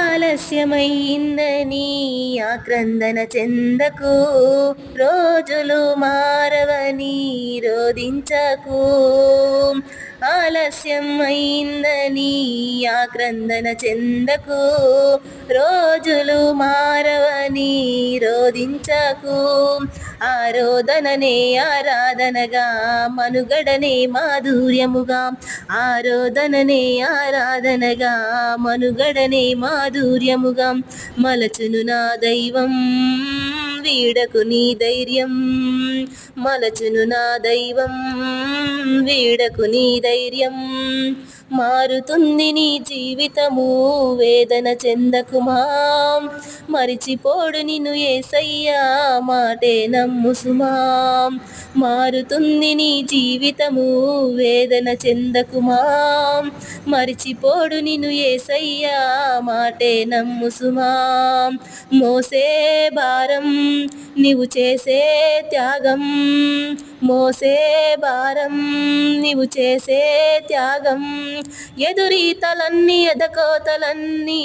ఆలస్యమైందని ఆక్రందన చెందకు, రోజులు మారవని రోదించకు. ఆలస్యం అయిందని ఆక్రందన చెందకు, రోజులు మారవని రోదించకు. ఆరోదననే ఆరాధనగా, మనుగడనే మాధుర్యముగా. ఆరోదననే ఆరాధనగా, మనుగడనే మాధుర్యముగా. మలచును నా దైవం వీడకు నీ ధైర్యం, మలచును నా దైవం వీడకు నీ ధైర్యం. మారుతుంది నీ జీవితము, వేదన చెందకుమా. మరిచిపోడు నిన్ను యేసయ్యా, మాటే నమ్ము సుమా. మారుతుంది నీ జీవితము, వేదన చెందకుమా. మరిచిపోడు నిన్ను యేసయ్యా, మాటే నమ్ము సుమా. మోసే భారం నీవు చేసే త్యాగం, మోసే భారం నీవు చేసే త్యాగం. ఎదురీతలన్నీ ఎదకోతలన్నీ